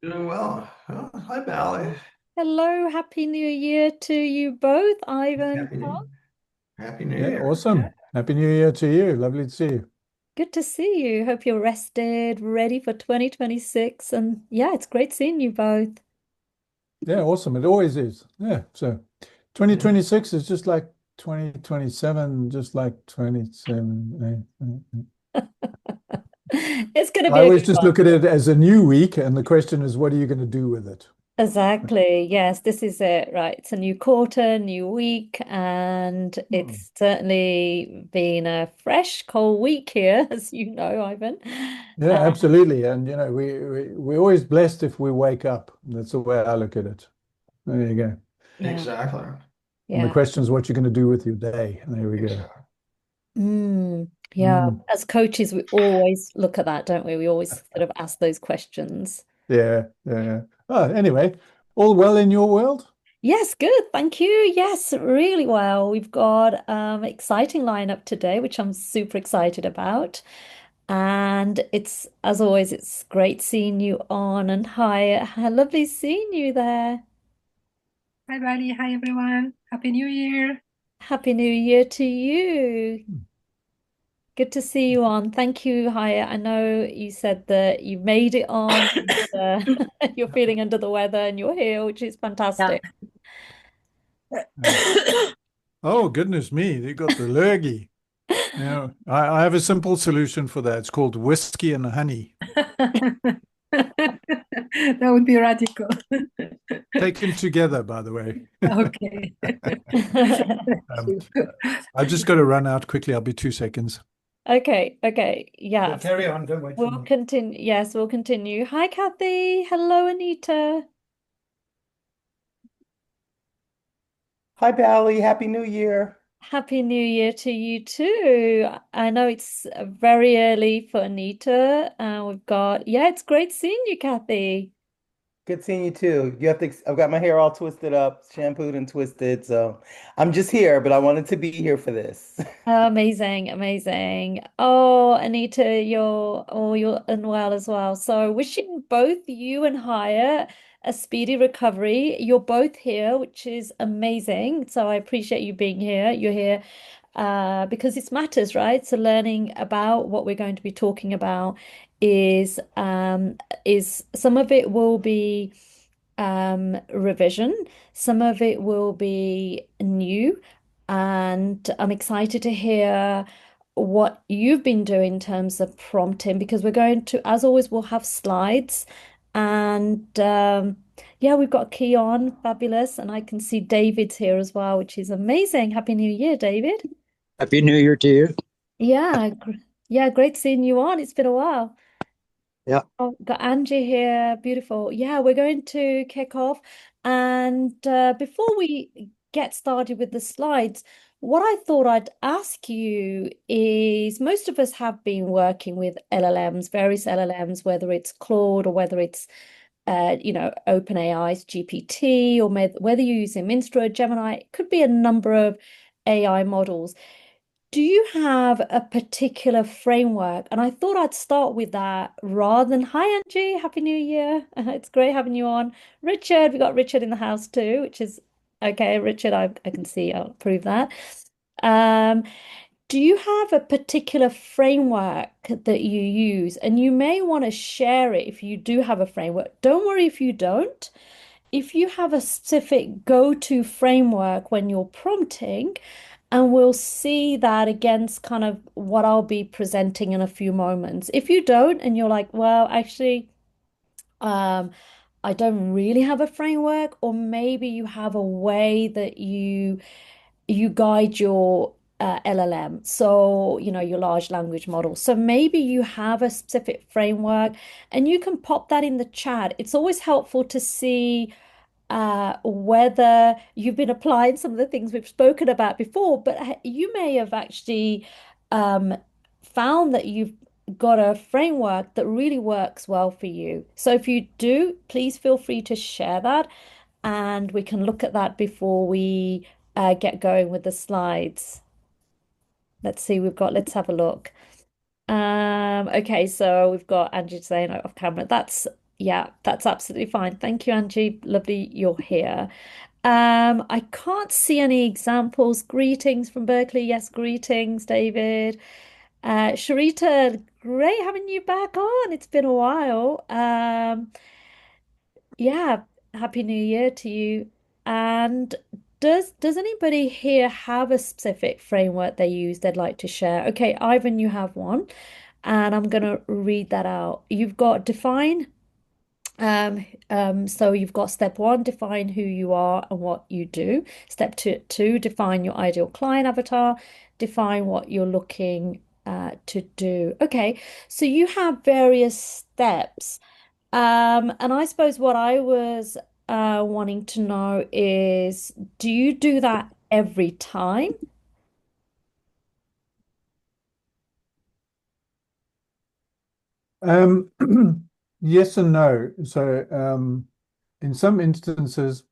Doing well. Oh, hi, Bally. Hello, Happy New Year to you both, Ivan. Happy New Carl. Happy New Yeah, Year. awesome. Happy New Year to you. Lovely to see you. Good to see you. Hope you're rested, ready for 2026. And yeah, it's great seeing you both. Yeah, awesome. It always is. Yeah. So Yeah. 2026 is just like 2027, just like 27. It's going to I be a always good just one. look at it as a new week, and the question is, what are you going to do with it? Exactly. Yes, this is it, right? It's a new quarter, new week, and Hmm. it's certainly been a fresh, cold week here, as you know, Ivan. Yeah, absolutely. And we're always blessed if we wake up. That's the way I look at it. There you go. Yeah, Exactly. And the yeah. question is what you're going to do with your day. There we go. Exactly. Yeah. Mm. As coaches, we always look at that, don't we? We always sort of ask those questions. Yeah, yeah. Oh, anyway, all well in your world? Yes, good. Thank you. Yes, really well. We've got exciting lineup today, which I'm super excited about. And it's, as always, it's great seeing you on and hi. Lovely seeing you there. Hi, Bali. Hi, everyone. Happy New Year. Happy New Year to you. Hmm. Good to see you on. Thank you, Haya. I know you said that you made it on. You're feeling under the weather and you're here, which is Yeah. fantastic. Uh, oh, goodness me, they got the lurgy. Yeah, I have a simple solution for that. It's called whiskey and honey, That would be radical. taken together, by the way. Okay. Um, I've just got to run out quickly. I'll be 2 seconds. Okay, okay. Yeah, But carry on. Don't wait for we'll me. continue. Yes, we'll continue. Hi, Kathy. Hello, Anita. Hi, Bally. Happy New Year. Happy New Year to you too. I know it's very early for Anita. We've got, yeah, it's great seeing you, Kathy. Good seeing you too. I've got my hair all twisted up, shampooed and twisted. So I'm just here, but I wanted to be here for this. Amazing, amazing. Oh, Anita, you're unwell as well. So wishing both you and Haya a speedy recovery. You're both here, which is amazing. So I appreciate you being here. You're here because it matters, right? So learning about what we're going to be talking about is some of it will be revision. Some of it will be new, and I'm excited to hear what you've been doing in terms of prompting because we're going to, as always, we'll have slides, and yeah, we've got Keon, fabulous, and I can see David's here as well, which is amazing. Happy New Year, David. Happy New Year to you. Yeah, yeah, great seeing you on. It's been a while. Yeah. Oh, got Angie here. Beautiful. Yeah, we're going to kick off. And before we get started with the slides, what I thought I'd ask you is most of us have been working with LLMs, various LLMs, whether it's Claude or whether it's OpenAI's GPT or whether you're using Minstrel, Gemini, it could be a number of AI models. Do you have a particular framework? And I thought I'd start with that rather than, hi Angie, Happy New Year. It's great having you on. Richard, we got Richard in the house too, which is okay. Richard, I can see, I'll prove that. Um, do you have a particular framework that you use? And you may want to share it if you do have a framework. Don't worry if you don't. If you have a specific go-to framework when you're prompting, and we'll see that against kind of what I'll be presenting in a few moments. If you don't, and you're like, well, actually, um, I don't really have a framework, or maybe you have a way that you guide your LLM. So, your large language model. So maybe you have a specific framework and you can pop that in the chat. It's always helpful to see whether you've been applying some of the things we've spoken about before, but you may have actually um, found that you've got a framework that really works well for you. So if you do, please feel free to share that, and we can look at that before we get going with the slides. Let's see, let's have a look. Okay, so we've got Angie saying off camera. Yeah, that's absolutely fine. Thank you, Angie. Lovely you're here. I can't see any examples. Greetings from Berkeley. Yes, greetings, David. Sharita, great having you back on. It's been a while. Yeah, Happy New Year to you. And does anybody here have a specific framework they use they'd like to share? Okay, Ivan, you have one, and I'm gonna read that out. You've got define. So you've got step one, define who you are and what you do. Step two, define your ideal client avatar. Define what you're looking to do. Okay, so you have various steps. And I suppose what I was wanting to know is, do you do that every time? Um, yes and no. So in some instances,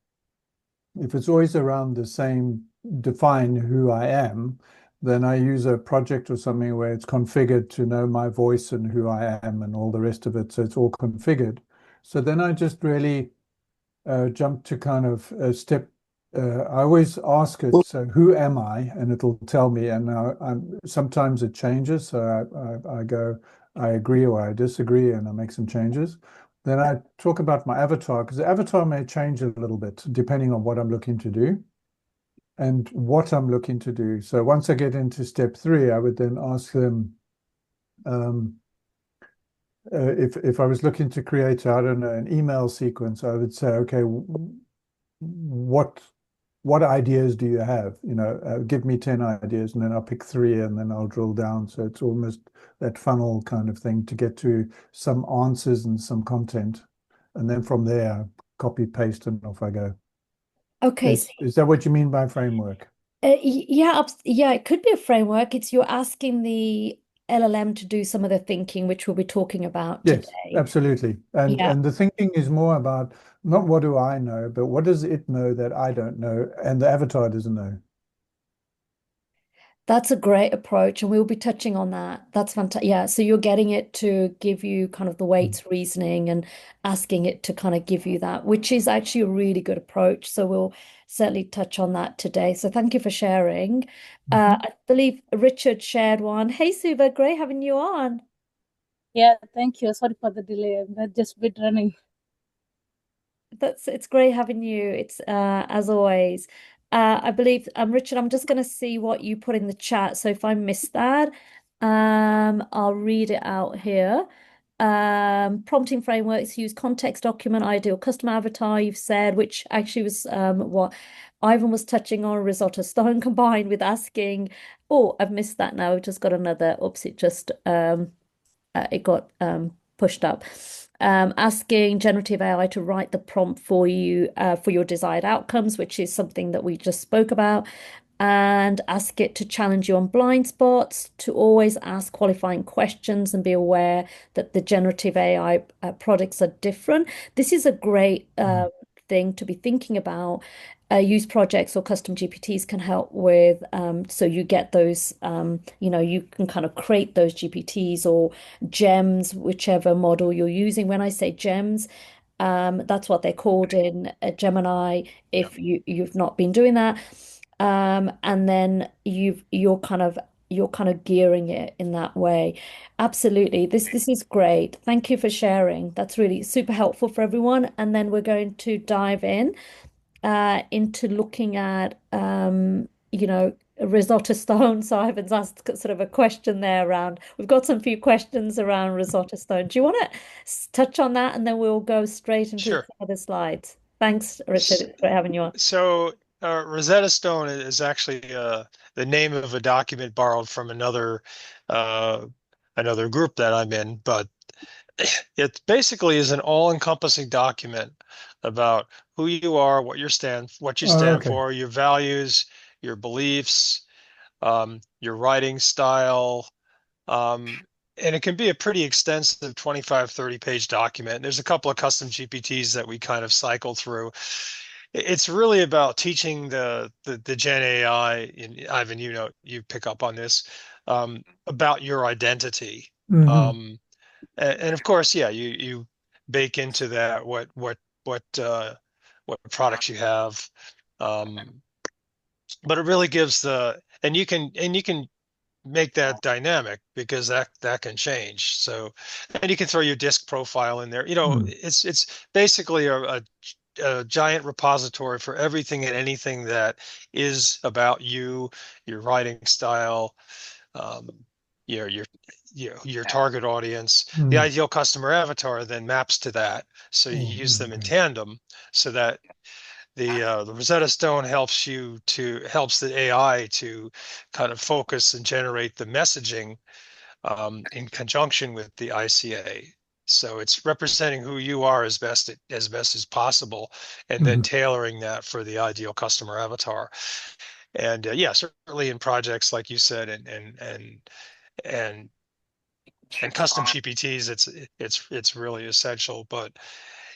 if it's always around the same define who I am, then I use a project or something where it's configured to know my voice and who I am and all the rest of it. So it's all configured. So then I just really jump to kind of a step. I always ask it, so who am I? And it'll tell me. And sometimes it changes. So I go, I agree or I disagree, and I make some changes. Then I talk about my avatar, because the avatar may change a little bit depending on what I'm looking to do and what I'm looking to do. So once I get into step three, I would then ask them, um, if I was looking to create, I don't know, an email sequence, I would say, okay, what ideas do you have? Give me 10 ideas, and then I'll pick three, and then I'll drill down. So it's almost that funnel kind of thing to get to some answers and some content. And then from there, copy, paste, and off I go. Okay, Is that what you mean by framework? Yeah, yeah, it could be a framework. It's you're asking the LLM to do some of the thinking, which we'll be talking about Yes, today. absolutely. And Yeah. the thinking is more about not what do I know, but what does it know that I don't know and the avatar doesn't know. That's a great approach, and we'll be touching on that. That's fantastic. Yeah, so you're getting it to give you kind of the weights reasoning and asking it to kind of give you that, which is actually a really good approach. So we'll certainly touch on that today. So thank you for sharing. I believe Richard shared one. Hey, Suva, great having you on. Yeah, thank you. Sorry for the delay. I've just been running. It's great having you. It's as always. I believe Richard, I'm just gonna see what you put in the chat. So if I missed that, I'll read it out here. Prompting frameworks use context document, ideal customer avatar, you've said, which actually was what Ivan was touching on, Rosetta Stone combined with asking, oh, I've missed that now. We've just got another, oops, it got pushed up. Asking generative AI to write the prompt for you for your desired outcomes, which is something that we just spoke about, and ask it to challenge you on blind spots, to always ask qualifying questions and be aware that the generative AI products are different. This is a great thing to be thinking about. Use projects or custom GPTs can help with, so you get those, you can kind of create those GPTs or gems, whichever model you're using. When I say gems, that's what they're called in Gemini, if you've not been doing that. And then you're kind of gearing it in that way. Absolutely. This is great. Thank you for sharing. That's really super helpful for everyone. And then we're going to dive into looking at Rosetta Stone. So Ivan's asked sort of a question there around. We've got some few questions around Rosetta Stone. Do you want to touch on that, and then we'll go straight into Sure. some of the slides? Thanks, Richard. It's great having you on. So Rosetta Stone is actually the name of a document borrowed from uh, another group that I'm in, but it basically is an all-encompassing document about who you are, what you stand Okay. for, your values, your beliefs, your writing style, and it can be a pretty extensive 25, 30-page document. There's a couple of custom GPTs that we kind of cycle through. It's really about teaching the Gen AI, and Ivan, you pick up on this, about your identity. Mhm. And of course, yeah, you bake into that what products you have. But it really gives and you can make that dynamic because that can change. So, and you can throw your disk profile in there. It's basically a giant repository for everything and anything that is about you, your writing style, um, your target audience. The ideal customer avatar then maps to that. So you use them in tandem so that the Rosetta Stone helps the AI to kind of focus and generate the messaging in conjunction with the ICA. So it's representing who you are as best as possible, and then tailoring that for the ideal customer avatar. And yeah, certainly in projects like you said, and custom GPTs, it's really essential. But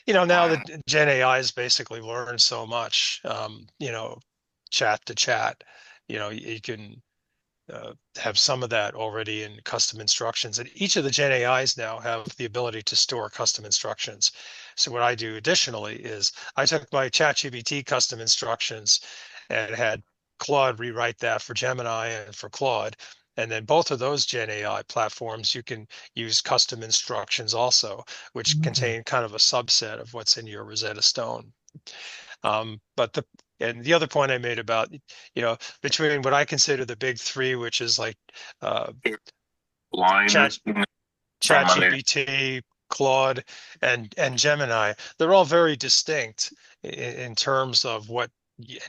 now that Gen AI has basically learned so much, chat to chat, you can have some of that already in custom instructions. And each of the Gen AIs now have the ability to store custom instructions. So what I do additionally is I took my ChatGPT custom instructions and had Claude rewrite that for Gemini and for Claude. And then both of those Gen AI platforms, you can use custom instructions also, which contain kind of a subset of what's in your Rosetta Stone. And the other point I made about, between what I consider the big three, which is like ChatGPT, Claude, and Gemini, they're all very distinct in terms of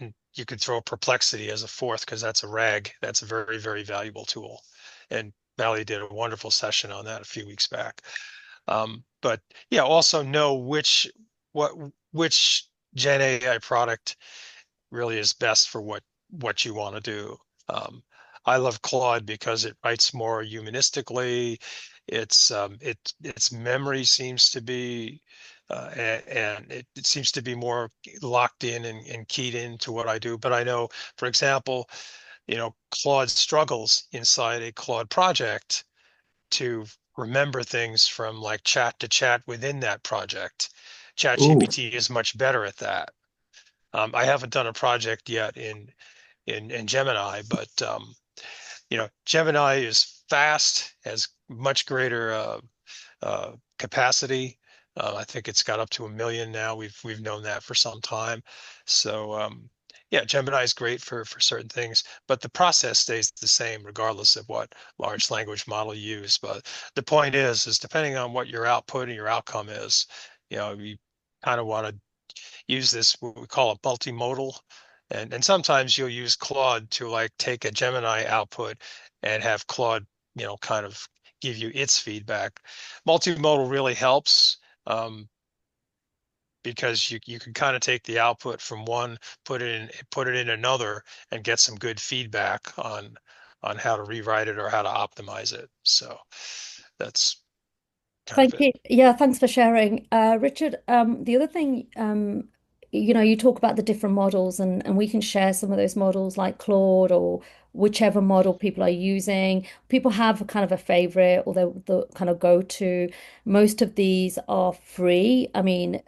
and you could throw Perplexity as a fourth because that's a RAG. That's a very, very valuable tool. And Valley did a wonderful session on that a few weeks back. But yeah, also know which Gen AI product really is best for what you want to do. I love Claude because it writes more humanistically. Its memory seems to be and it seems to be more locked in and keyed into what I do. But I know, for example, Claude struggles inside a Claude project to remember things from like chat to chat within that project. ChatGPT is much better at that. I haven't done a project yet in Gemini, but Gemini is fast, has much greater capacity. I think it's got up to 1 million now. We've known that for some time. So yeah, Gemini is great for certain things, but the process stays the same regardless of what large language model you use. But the point is depending on what your output and your outcome is, you kind of want to use this, what we call a multimodal. And sometimes you'll use Claude to like take a Gemini output and have Claude, kind of give you its feedback. Multimodal really helps because you can kind of take the output from one, put it in another, and get some good feedback on how to rewrite it or how to optimize it. So that's kind of Thank you. it. Yeah, thanks for sharing. Richard, the other thing, you talk about the different models and we can share some of those models like Claude or whichever model people are using. People have kind of a favorite or the kind of go-to. Most of these are free. I mean,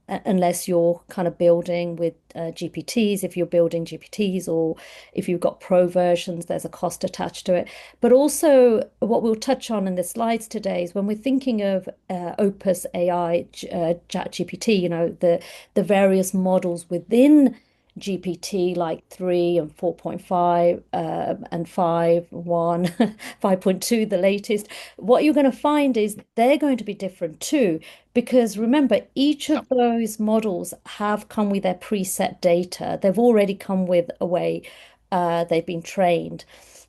unless you're kind of building with GPTs, if you're building GPTs or if you've got pro versions, there's a cost attached to it. But also, what we'll touch on in the slides today is when we're thinking of Opus AI, ChatGPT, the various models within GPT, like 3 and 4.5 and 5, 1, 5.2, the latest. What you're going to find is they're going to be different too, because remember, each of those models have come with their preset data. They've already come with a way they've been trained.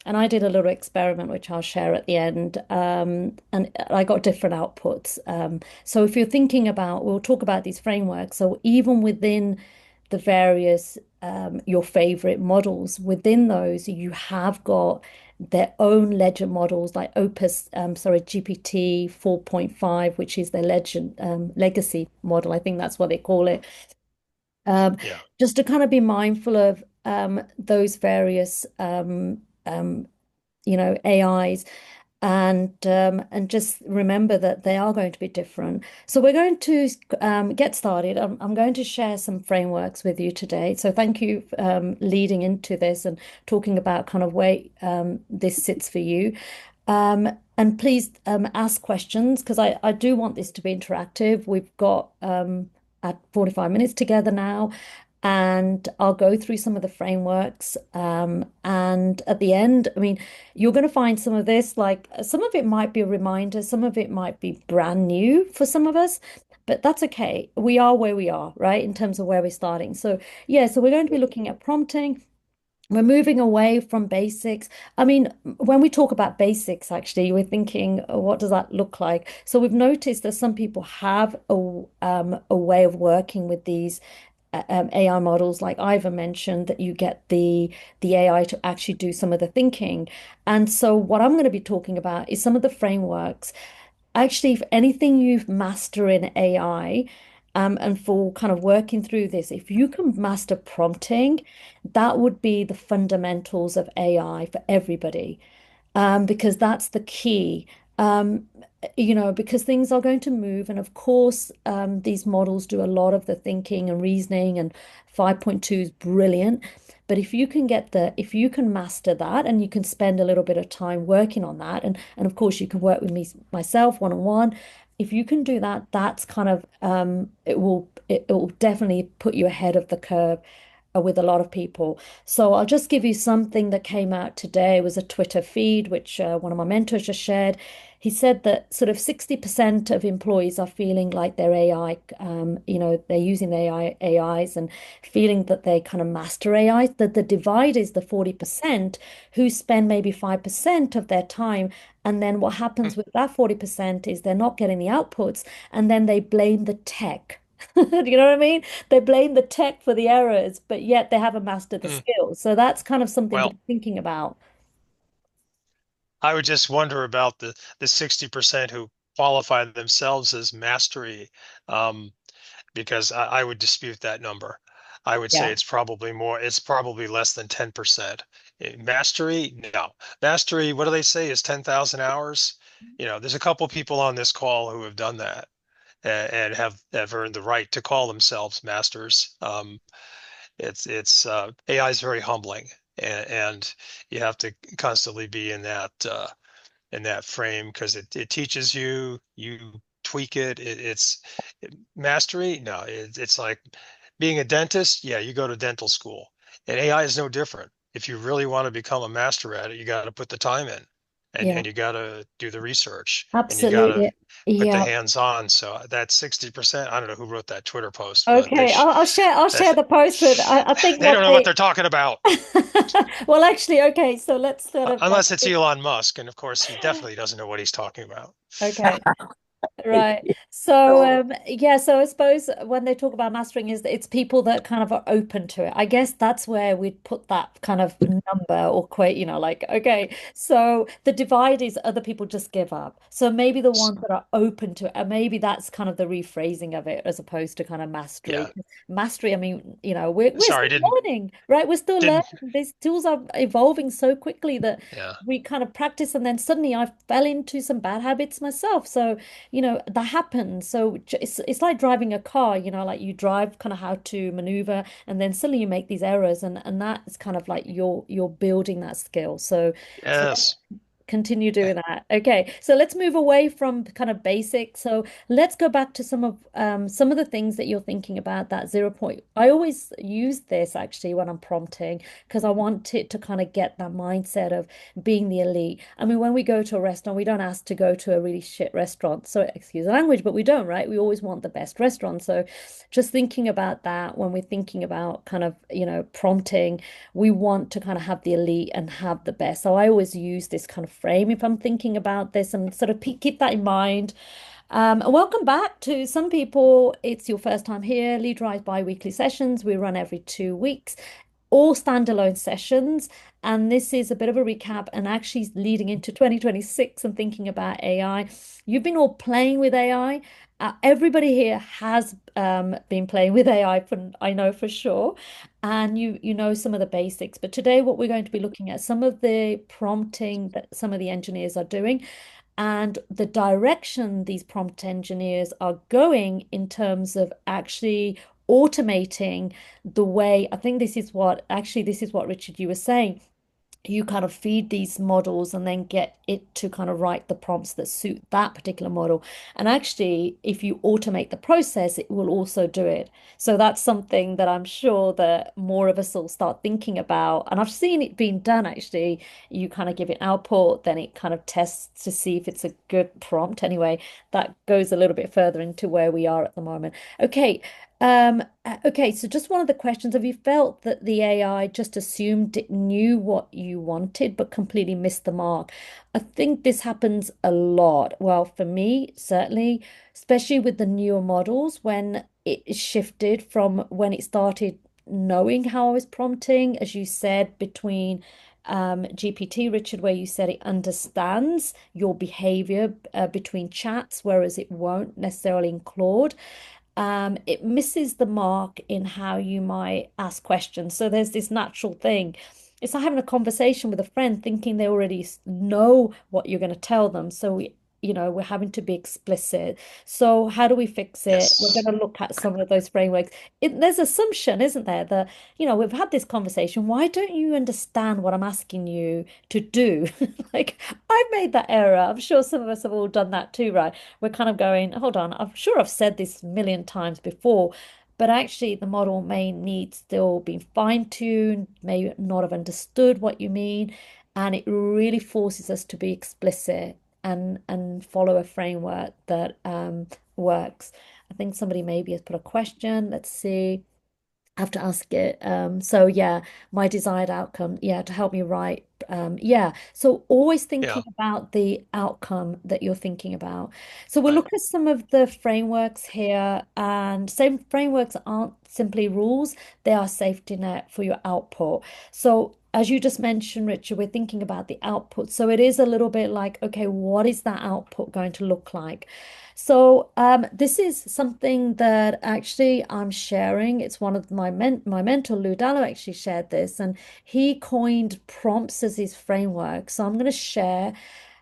And I did a little experiment, which I'll share at the end, and I got different outputs. So if you're thinking about, we'll talk about these frameworks. So even within the various, your favorite models, within those, you have got their own legend models like GPT 4.5, which is their legacy model. I think that's what they call it. Yeah. Just to kind of be mindful of those various AIs. and just remember that they are going to be different. So we're going to get started. I'm going to share some frameworks with you today. So thank you leading into this and talking about kind of where this sits for you. And please ask questions because I do want this to be interactive. We've got at 45 minutes together now, and I'll go through some of the frameworks. And at the end, I mean, you're going to find some of this, like some of it might be a reminder, some of it might be brand new for some of us, but that's okay. We are where we are, right, in terms of where we're starting. So, yeah, so we're going to be looking at prompting. We're moving away from basics. I mean, when we talk about basics, actually, we're thinking, what does that look like? So we've noticed that some people have a way of working with these AI models, like Ivan mentioned, that you get the AI to actually do some of the thinking. And so what I'm going to be talking about is some of the frameworks. Actually, if anything you've mastered in AI, and for kind of working through this, if you can master prompting, that would be the fundamentals of AI for everybody, because that's the key. Um, because things are going to move, and of course, these models do a lot of the thinking and reasoning, and 5.2 is brilliant. But if you can master that, and you can spend a little bit of time working on that, and of course, you can work with me myself one on one. If you can do that, that's kind of it will definitely put you ahead of the curve with a lot of people. So I'll just give you something that came out today. It was a Twitter feed, which one of my mentors just shared. He said that sort of 60% of employees are feeling like they're AI, they're using AIs and feeling that they kind of master AI, that the divide is the 40% who spend maybe 5% of their time. And then what happens with that 40% is they're not getting the outputs, and then they blame the tech. Do you know what I mean? They blame the tech for the errors, but yet they haven't mastered the skills. So that's kind of something to Well, be thinking about. I would just wonder about the 60% who qualify themselves as mastery, because I would dispute that number. I would say Yeah. it's probably less than 10%. Mastery, no. Mastery, what do they say, is 10,000 hours? There's a couple people on this call who have done that and have earned the right to call themselves masters. It's AI is very humbling, and you have to constantly be in that frame because it teaches you, you tweak it. Mastery. No, it's like being a dentist. Yeah, you go to dental school, and AI is no different. If you really want to become a master at it, you got to put the time in, and Yeah, and you got to do the research, and you got to absolutely. put the Yeah. hands on. So that 60%, I don't know who wrote that Twitter post, but Okay, I'll share that the post with I think they what don't know what they they're talking about. well, actually, okay, so let's sort of Unless it's Elon Musk, and of course he definitely doesn't know what he's talking about. okay. Right. So yeah, so I suppose when they talk about mastering is that it's people that kind of are open to it. I guess that's where we'd put that kind of number or quote, like, okay, so the divide is other people just give up. So maybe the ones that are open to it, and maybe that's kind of the rephrasing of it as opposed to kind of mastery. Yeah. Mastery, I mean, we're Sorry, still learning, right? We're still learning. didn't These tools are evolving so quickly that yeah. we kind of practice, and then suddenly I fell into some bad habits myself. So that happens. So it's like driving a car, like you drive kind of how to maneuver, and then suddenly you make these errors, and that's kind of like you're building that skill. So Yes. continue doing that. Okay, so let's move away from kind of basic. So let's go back to some of the things that you're thinking about that 0 point. I always use this actually when I'm prompting because I want it to kind of get that mindset of being the elite. I mean, when we go to a restaurant, we don't ask to go to a really shit restaurant. So excuse the language, but we don't, right? We always want the best restaurant. So just thinking about that when we're thinking about kind of, prompting, we want to kind of have the elite and have the best. So I always use this kind of frame if I'm thinking about this and sort of keep that in mind. And welcome back to some people. It's your first time here. Lead Rise bi-weekly sessions. We run every 2 weeks, all standalone sessions. And this is a bit of a recap and actually leading into 2026 and thinking about AI. You've been all playing with AI everybody here has been playing with AI for, I know for sure, and you know some of the basics. But today, what we're going to be looking at some of the prompting that some of the engineers are doing, and the direction these prompt engineers are going in terms of actually automating the way. I think this is what Richard you were saying, you kind of feed these models and then get it to kind of write the prompts that suit that particular model. And actually, if you automate the process, it will also do it. So that's something that I'm sure that more of us will start thinking about. And I've seen it being done actually. You kind of give it output, then it kind of tests to see if it's a good prompt. Anyway, that goes a little bit further into where we are at the moment. Okay. Okay, so just one of the questions, have you felt that the AI just assumed it knew what you wanted but completely missed the mark? I think this happens a lot. Well, for me, certainly, especially with the newer models, when it shifted from when it started knowing how I was prompting, as you said, between GPT, Richard, where you said it understands your behavior between chats, whereas it won't necessarily in Claude. It misses the mark in how you might ask questions. So there's this natural thing. It's like having a conversation with a friend thinking they already know what you're going to tell them. So we're having to be explicit. So how do we fix it? We're going Yes. to look at some of those frameworks. There's assumption, isn't there? That, we've had this conversation. Why don't you understand what I'm asking you to do? Like, I've made that error. I'm sure some of us have all done that too, right? We're kind of going, hold on, I'm sure I've said this a million times before, but actually the model may need still being fine-tuned, may not have understood what you mean, and it really forces us to be explicit and follow a framework that works. I think somebody maybe has put a question. Let's see. I have to ask it. So yeah, my desired outcome, yeah, to help me write. Yeah. So always thinking Yeah. about the outcome that you're thinking about. So we'll Right. look at some of the frameworks here, and same frameworks aren't simply rules, they are safety net for your output. So as you just mentioned, Richard, we're thinking about the output. So it is a little bit like, okay, what is that output going to look like? So this is something that actually I'm sharing. It's one of my mentor, Lou Dallo, actually shared this, and he coined prompts as his framework. So I'm going to share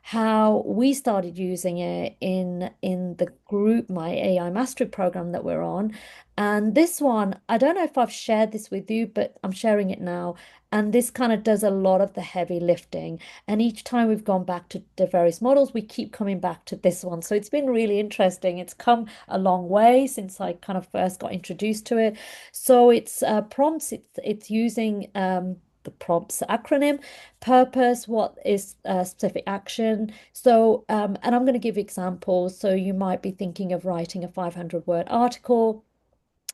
how we started using it in the group, my AI mastery program that we're on. And this one, I don't know if I've shared this with you, but I'm sharing it now. And this kind of does a lot of the heavy lifting. And each time we've gone back to the various models, we keep coming back to this one. So it's been really interesting. It's come a long way since I kind of first got introduced to it. So it's prompts. It's using the prompts acronym, purpose, what is a specific action. So and I'm going to give examples. So you might be thinking of writing a 500-word article.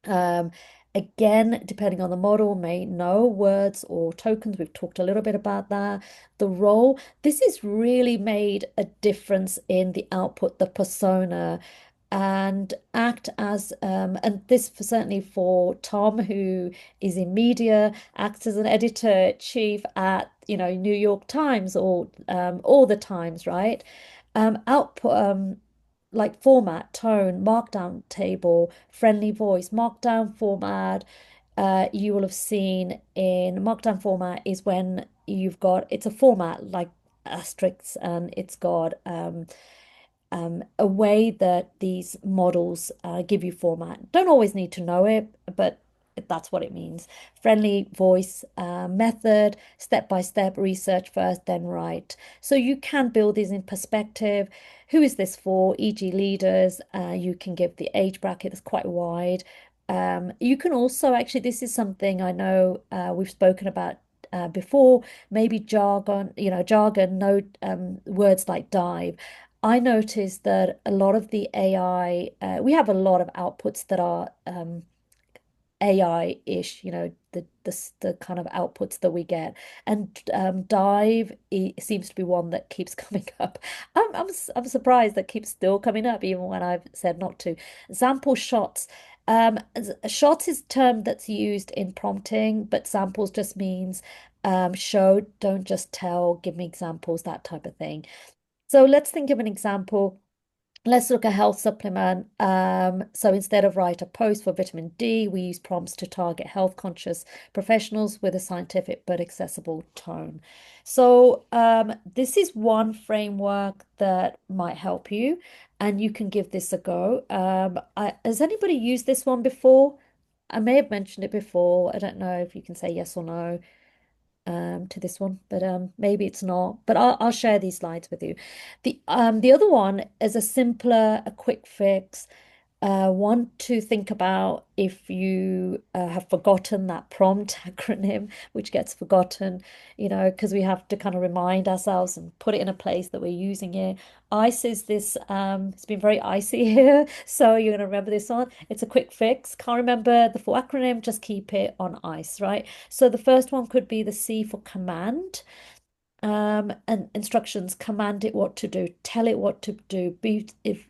Um, Again, depending on the model, may know words or tokens. We've talked a little bit about that. The role, this has really made a difference in the output, the persona, and act as, and this for certainly for Tom, who is in media, acts as an editor chief at, New York Times or all the times, right? Output, like format, tone, markdown table, friendly voice, markdown format. You will have seen in markdown format is when it's a format like asterisks, and it's got a way that these models give you format. Don't always need to know it, but that's what it means. Friendly voice, method, step by step, research first, then write. So you can build these in perspective. Who is this for? E.g., leaders. You can give the age bracket that's quite wide. You can also actually, this is something I know we've spoken about before, maybe jargon, no words like dive. I noticed that a lot of the AI, we have a lot of outputs that are AI-ish, the kind of outputs that we get. And dive seems to be one that keeps coming up. I'm surprised that keeps still coming up, even when I've said not to. Sample shots. Shots is a term that's used in prompting, but samples just means show, don't just tell, give me examples, that type of thing. So let's think of an example. Let's look at health supplement. So instead of write a post for vitamin D, we use prompts to target health conscious professionals with a scientific but accessible tone. So this is one framework that might help you, and you can give this a go. Has anybody used this one before? I may have mentioned it before. I don't know if you can say yes or no to this one, but maybe it's not. But I'll share these slides with you. The other one is a simpler, a quick fix. One to think about if you have forgotten that prompt acronym, which gets forgotten, because we have to kind of remind ourselves and put it in a place that we're using it. ICE is this, it's been very icy here, so you're going to remember this one. It's a quick fix. Can't remember the full acronym, just keep it on ICE, right? So the first one could be the C for command. And instructions, command it what to do, tell it what to do, be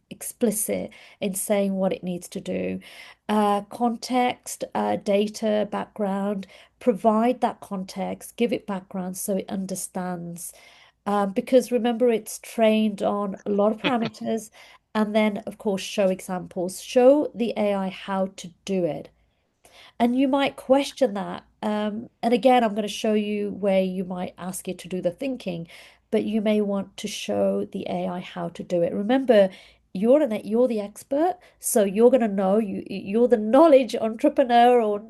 explicit in saying what it needs to do. Context, data, background, provide that context, give it background so it understands. Because remember, it's trained on a lot of parameters. And then, of course, show examples, show the AI how to do it. And you might question that. And again, I'm going to show you where you might ask it to do the thinking, but you may want to show the AI how to do it. Remember, you're the expert, so you're going to know you're the knowledge entrepreneur or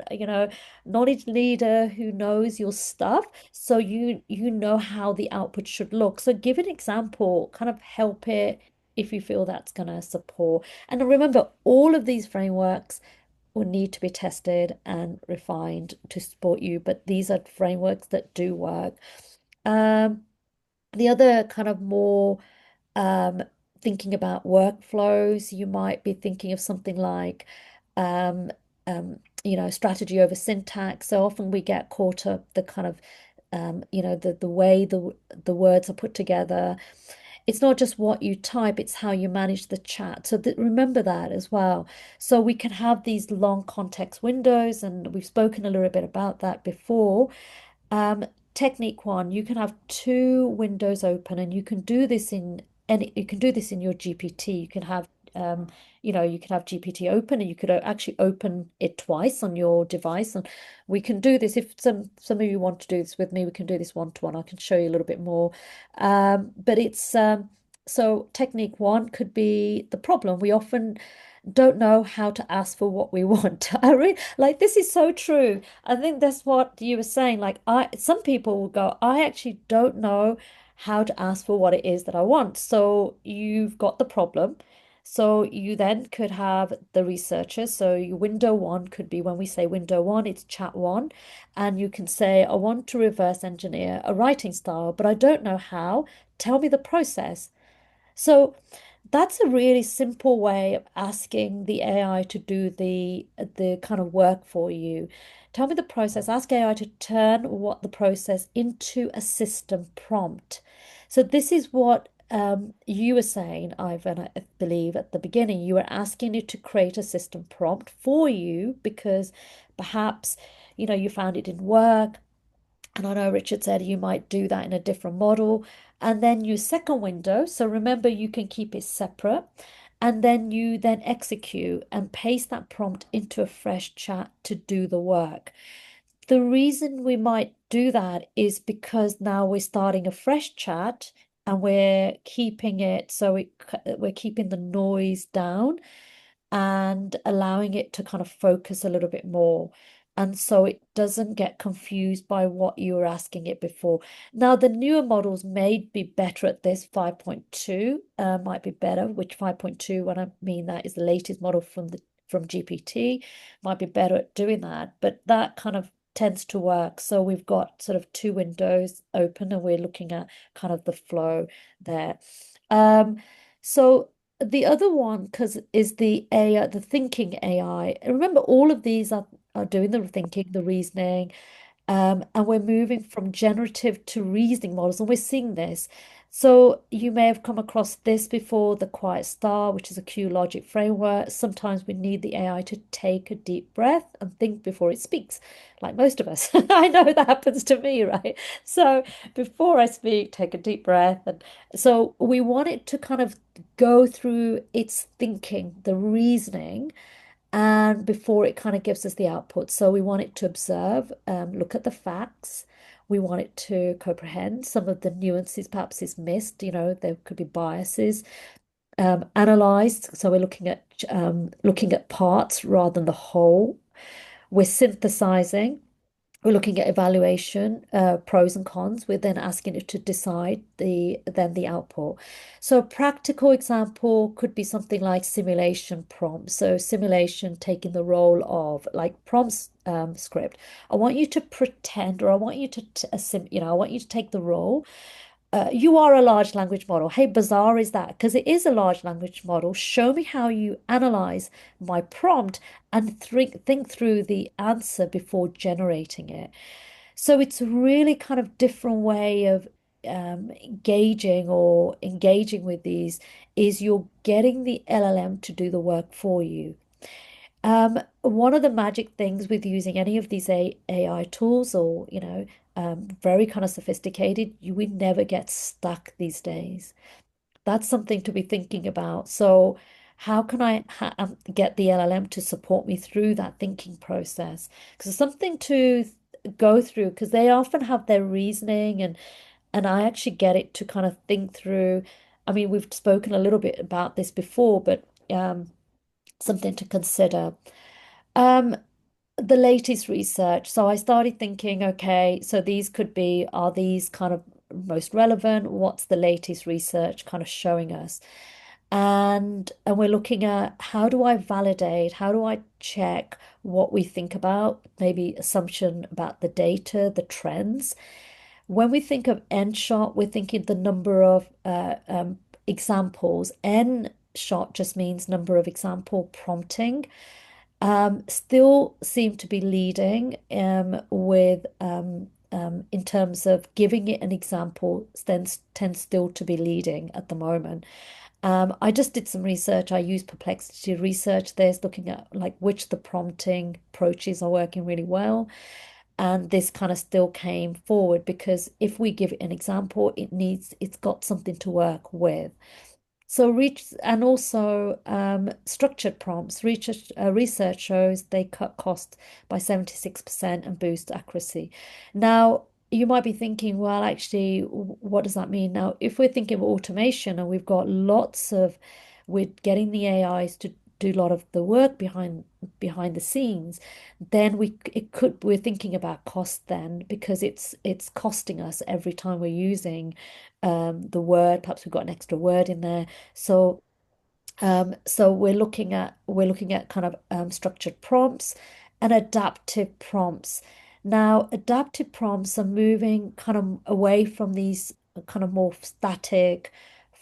knowledge leader who knows your stuff. So you know how the output should look. So give an example, kind of help it if you feel that's going to support. And remember, all of these frameworks will need to be tested and refined to support you, but these are frameworks that do work. The other kind of more um, thinking about workflows, you might be thinking of something like um, strategy over syntax. So often we get caught up the kind of the way the words are put together. It's not just what you type, it's how you manage the chat. So remember that as well. So we can have these long context windows, and we've spoken a little bit about that before. Um, Technique one, you can have two windows open, and you can do this in you can do this in your GPT. You can have you can have GPT open, and you could actually open it twice on your device. And we can do this if some of you want to do this with me. We can do this one-to-one. I can show you a little bit more. But it's so technique one could be the problem. We often don't know how to ask for what we want. I really like this is so true. I think that's what you were saying. Like some people will go, I actually don't know how to ask for what it is that I want. So you've got the problem. So you then could have the researchers. So your window one could be when we say window one, it's chat one. And you can say, I want to reverse engineer a writing style, but I don't know how. Tell me the process. So that's a really simple way of asking the AI to do the kind of work for you. Tell me the process. Ask AI to turn what the process into a system prompt. So this is what you were saying, Ivan, I believe at the beginning. You were asking it to create a system prompt for you because perhaps you found it didn't work. And I know Richard said you might do that in a different model. And then use second window. So remember, you can keep it separate. And then you then execute and paste that prompt into a fresh chat to do the work. The reason we might do that is because now we're starting a fresh chat and we're keeping it so we're keeping the noise down and allowing it to kind of focus a little bit more. And so it doesn't get confused by what you were asking it before. Now, the newer models may be better at this. 5.2 might be better, which 5.2, when I mean that, is the latest model from GPT, might be better at doing that. But that kind of tends to work. So we've got sort of two windows open, and we're looking at kind of the flow there. So the other one, because is the AI, the thinking AI. Remember, all of these are doing the thinking, the reasoning, and we're moving from generative to reasoning models, and we're seeing this. So you may have come across this before, the quiet star, which is a cue logic framework. Sometimes we need the AI to take a deep breath and think before it speaks, like most of us. I know that happens to me, right? So before I speak, take a deep breath. And so we want it to kind of go through its thinking, the reasoning, and before it kind of gives us the output. So we want it to observe, look at the facts. We want it to comprehend some of the nuances perhaps is missed. There could be biases. Analyzed. So we're looking at parts rather than the whole. We're synthesizing. We're looking at evaluation, pros and cons. We're then asking it to decide the output. So a practical example could be something like simulation prompts. So simulation taking the role of like prompts script. I want you to pretend, or I want you to, I want you to take the role. You are a large language model. Hey, bizarre is that? Because it is a large language model. Show me how you analyze my prompt and think through the answer before generating it. So it's a really kind of different way of engaging with these is you're getting the LLM to do the work for you. One of the magic things with using any of these AI tools or, very kind of sophisticated, we never get stuck these days. That's something to be thinking about. So, how can I get the LLM to support me through that thinking process? Because it's something to go through because they often have their reasoning and I actually get it to kind of think through. I mean, we've spoken a little bit about this before, but something to consider. Um, the latest research. So I started thinking, okay, so are these kind of most relevant? What's the latest research kind of showing us? And we're looking at how do I validate, how do I check what we think about, maybe assumption about the data, the trends. When we think of N shot, we're thinking the number of examples. N shot just means number of example prompting. Still seem to be leading with in terms of giving it an example, tends still to be leading at the moment. I just did some research. I used Perplexity to research this, looking at like which the prompting approaches are working really well. And this kind of still came forward because if we give it an example, it's got something to work with. So and also structured prompts. Research shows they cut costs by 76% and boost accuracy. Now, you might be thinking, well, actually, what does that mean? Now, if we're thinking of automation and we're getting the AIs to do a lot of the work behind the scenes, then we're thinking about cost then because it's costing us every time we're using the word. Perhaps we've got an extra word in there. So we're looking at kind of structured prompts and adaptive prompts. Now, adaptive prompts are moving kind of away from these kind of more static,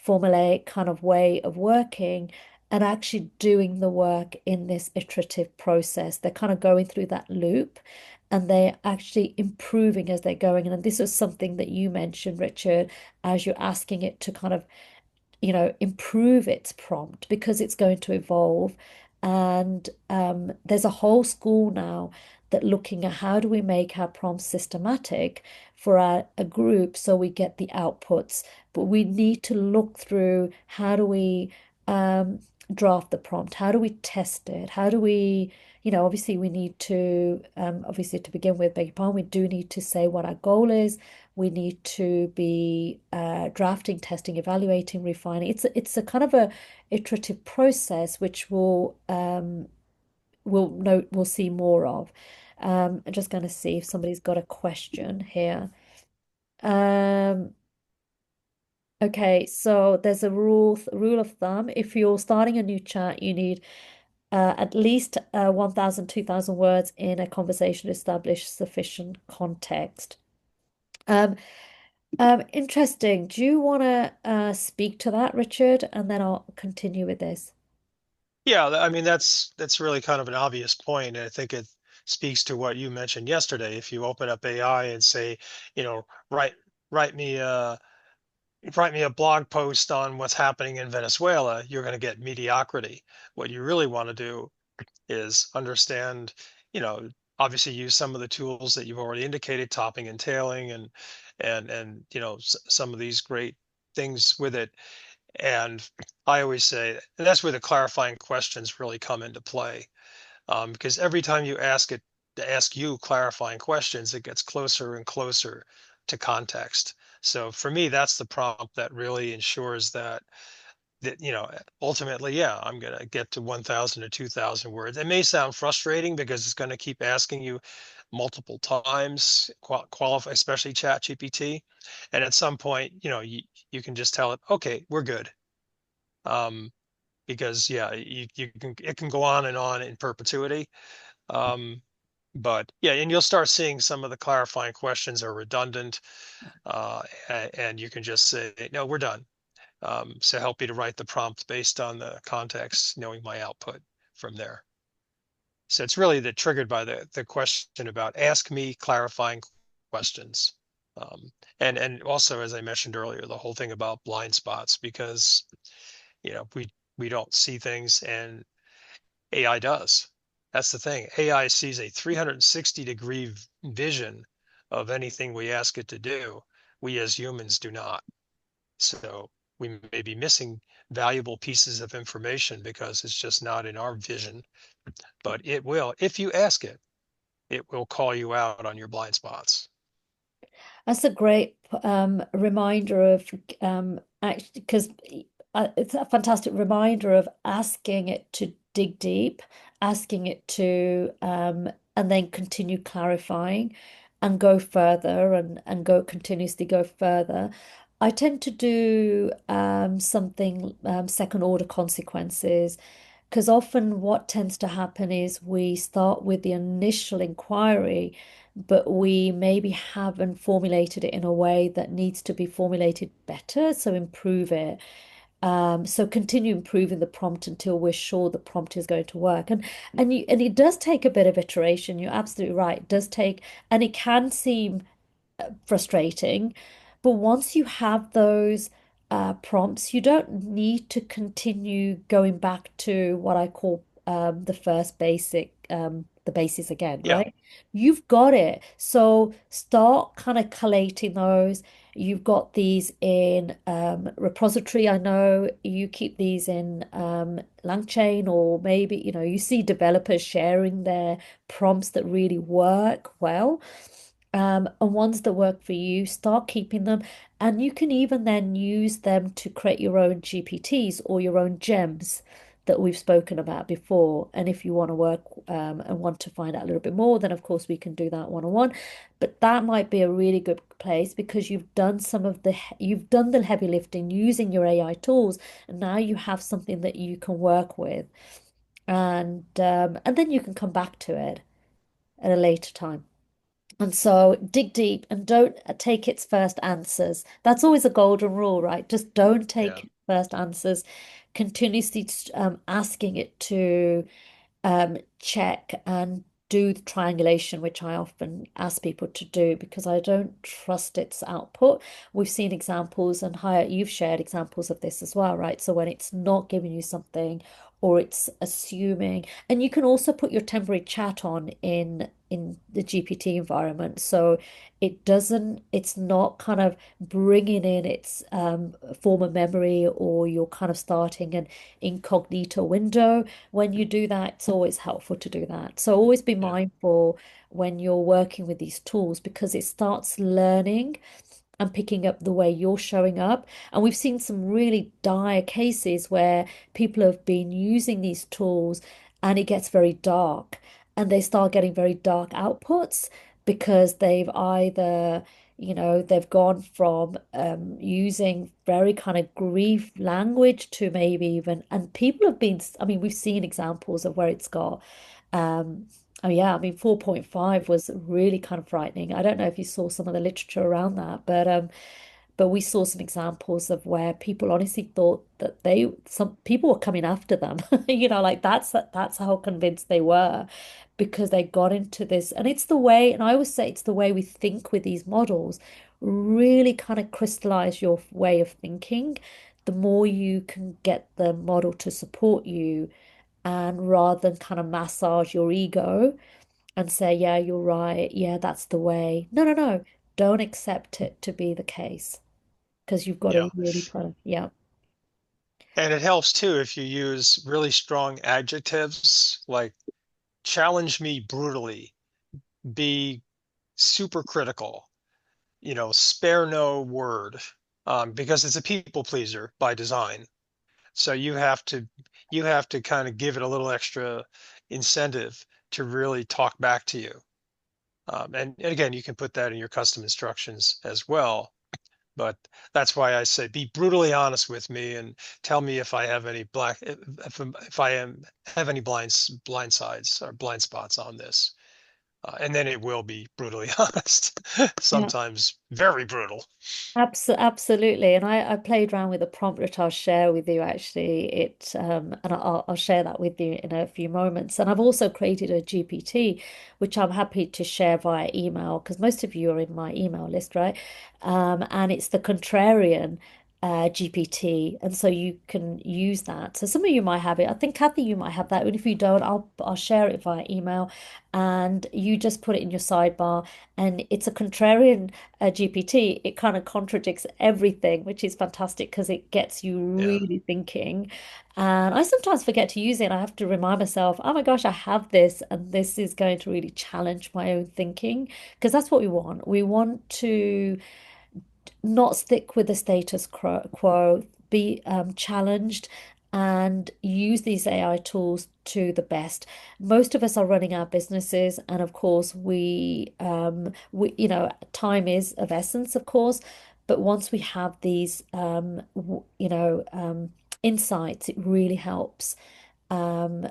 formulaic kind of way of working and actually doing the work in this iterative process. They're kind of going through that loop and they're actually improving as they're going. And this is something that you mentioned, Richard, as you're asking it to kind of improve its prompt because it's going to evolve. And there's a whole school now that looking at how do we make our prompts systematic for a group so we get the outputs. But we need to look through how do we draft the prompt? How do we test it? How do we, obviously we need to, obviously to begin with, beg your pardon, we do need to say what our goal is. We need to be drafting, testing, evaluating, refining. It's a kind of a iterative process which we'll see more of. I'm just going to see if somebody's got a question here. Okay, so there's a rule of thumb. If you're starting a new chat, you need at least 1,000, 2,000 words in a conversation to establish sufficient context. Interesting. Do you want to speak to that, Richard? And then I'll continue with this. Yeah, I mean that's really kind of an obvious point, and I think it speaks to what you mentioned yesterday. If you open up AI and say, write me write me a blog post on what's happening in Venezuela, you're going to get mediocrity. What you really want to do is understand, you know, obviously use some of the tools that you've already indicated, topping and tailing, and you know, some of these great things with it. And I always say, and that's where the clarifying questions really come into play, because every time you ask it to ask you clarifying questions, it gets closer and closer to context. So for me, that's the prompt that really ensures that you know, ultimately, yeah, I'm going to get to 1,000 or 2,000 words. It may sound frustrating because it's going to keep asking you multiple times, qualify, especially ChatGPT. And at some point, you know, you can just tell it, okay, we're good. Because yeah, you can, it can go on in perpetuity. But yeah, and you'll start seeing some of the clarifying questions are redundant, and you can just say, no, we're done. So help me to write the prompt based on the context, knowing my output from there. So it's really triggered by the question about ask me clarifying questions. And also, as I mentioned earlier, the whole thing about blind spots, because you know we don't see things and AI does. That's the thing. AI sees a 360-degree vision of anything we ask it to do. We as humans do not. So we may be missing valuable pieces of information because it's just not in our vision, but it will, if you ask it, it will call you out on your blind spots. That's a great reminder of actually, because it's a fantastic reminder of asking it to dig deep, asking it to and then continue clarifying and go further and go continuously go further. I tend to do something second order consequences, because often what tends to happen is we start with the initial inquiry, but we maybe haven't formulated it in a way that needs to be formulated better, so improve it. So continue improving the prompt until we're sure the prompt is going to work. And it does take a bit of iteration. You're absolutely right. It does take, and it can seem frustrating. But once you have those prompts, you don't need to continue going back to what I call the first basic, the basis again, Yeah, right? You've got it. So start kind of collating those. You've got these in repository. I know you keep these in LangChain, or maybe, you know, you see developers sharing their prompts that really work well. And ones that work for you, start keeping them. And you can even then use them to create your own GPTs or your own gems that we've spoken about before. And if you want to work and want to find out a little bit more, then of course we can do that one-on-one. But that might be a really good place because you've done you've done the heavy lifting using your AI tools, and now you have something that you can work with. And then you can come back to it at a later time. And so dig deep and don't take its first answers. That's always a golden rule, right? Just don't yeah, take first answers. Continuously asking it to check and do the triangulation, which I often ask people to do because I don't trust its output. We've seen examples, and Hyatt, you've shared examples of this as well, right? So when it's not giving you something or it's assuming, and you can also put your temporary chat on in the GPT environment. So it's not kind of bringing in its former memory, or you're kind of starting an incognito window. When you do that, it's always helpful to do that. So always be yeah, mindful when you're working with these tools because it starts learning and picking up the way you're showing up. And we've seen some really dire cases where people have been using these tools and it gets very dark and they start getting very dark outputs because they've either, you know, they've gone from using very kind of grief language to maybe even, and people have been, I mean, we've seen examples of where it's got oh yeah, I mean 4.5 was really kind of frightening. I don't know if you saw some of the literature around that, but we saw some examples of where people honestly thought that some people were coming after them. You know, like that's how convinced they were because they got into this. And it's the way, and I always say it's the way we think with these models. really kind of crystallize your way of thinking, the more you can get the model to support you. And rather than kind of massage your ego and say, yeah, you're right, yeah, that's the way. No, no, no. Don't accept it to be the case because you've got Yeah. to really kind of, yeah, And it helps too if you use really strong adjectives like challenge me brutally, be super critical, spare no word, because it's a people pleaser by design. So you have to kind of give it a little extra incentive to really talk back to you. And again, you can put that in your custom instructions as well. But that's why I say be brutally honest with me and tell me if I have any if I have any blind sides or blind spots on this. And then it will be brutally honest, yeah. sometimes very brutal. Absolutely. And I played around with a prompt which I'll share with you actually. And I'll share that with you in a few moments. And I've also created a GPT, which I'm happy to share via email because most of you are in my email list, right? And it's the contrarian GPT. And so you can use that. So some of you might have it. I think Kathy, you might have that. And if you don't, I'll share it via email and you just put it in your sidebar. And it's a contrarian GPT, it kind of contradicts everything, which is fantastic because it gets you Yeah. really thinking. And I sometimes forget to use it. I have to remind myself, oh my gosh, I have this, and this is going to really challenge my own thinking because that's what we want. We want to not stick with the status quo, be challenged and use these AI tools to the best. Most of us are running our businesses, and of course, time is of essence, of course. But once we have these, insights, it really helps um,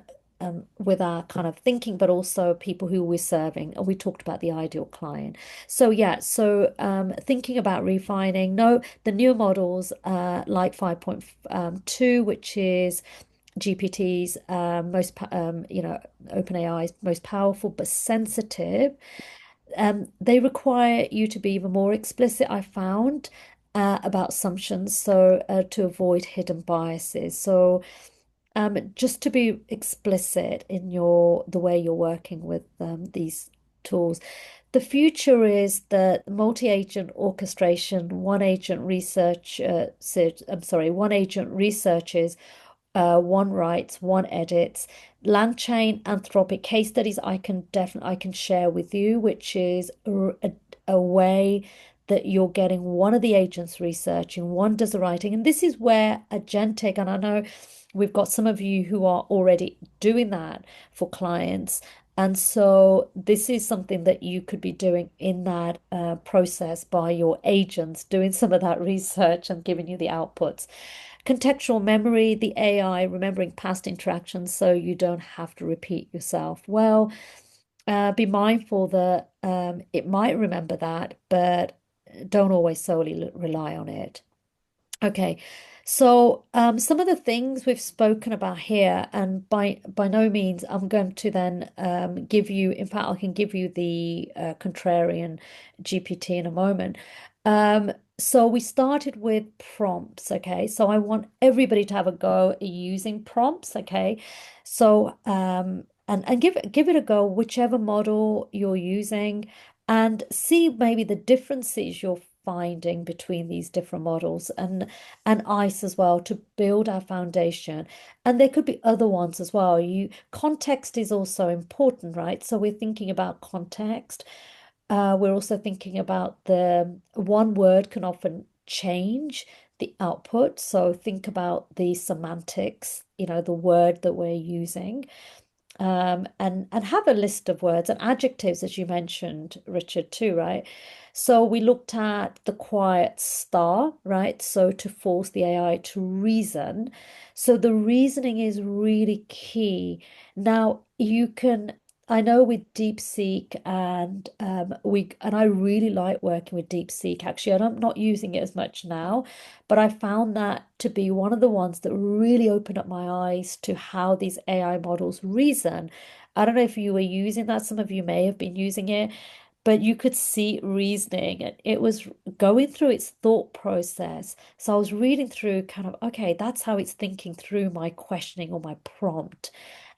with our kind of thinking, but also people who we're serving. And we talked about the ideal client. So yeah, so thinking about refining. No, the newer models like 5.2, which is GPT's OpenAI's most powerful but sensitive. They require you to be even more explicit, I found, about assumptions, so to avoid hidden biases. So just to be explicit in the way you're working with these tools. The future is that multi-agent orchestration, one agent researches, one writes, one edits. LangChain Anthropic case studies I can share with you, which is a way that you're getting one of the agents researching, one does the writing. And this is where agentic, and I know we've got some of you who are already doing that for clients. And so this is something that you could be doing in that process by your agents, doing some of that research and giving you the outputs. Contextual memory, the AI remembering past interactions so you don't have to repeat yourself. Well, be mindful that it might remember that, but don't always solely rely on it. Okay, so some of the things we've spoken about here, and by no means I'm going to then give you, in fact, I can give you the contrarian GPT in a moment. So we started with prompts, okay? So I want everybody to have a go at using prompts, okay? So and give it a go, whichever model you're using, and see maybe the differences you're finding between these different models and ICE as well to build our foundation. And there could be other ones as well. Context is also important, right? So we're thinking about context. We're also thinking about the one word can often change the output. So think about the semantics, the word that we're using. And have a list of words and adjectives, as you mentioned, Richard, too, right? So we looked at the quiet star, right? So to force the AI to reason. So the reasoning is really key. Now I know with DeepSeek and I really like working with DeepSeek. Actually, I'm not using it as much now, but I found that to be one of the ones that really opened up my eyes to how these AI models reason. I don't know if you were using that. Some of you may have been using it, but you could see it reasoning. It was going through its thought process. So I was reading through kind of, okay, that's how it's thinking through my questioning or my prompt.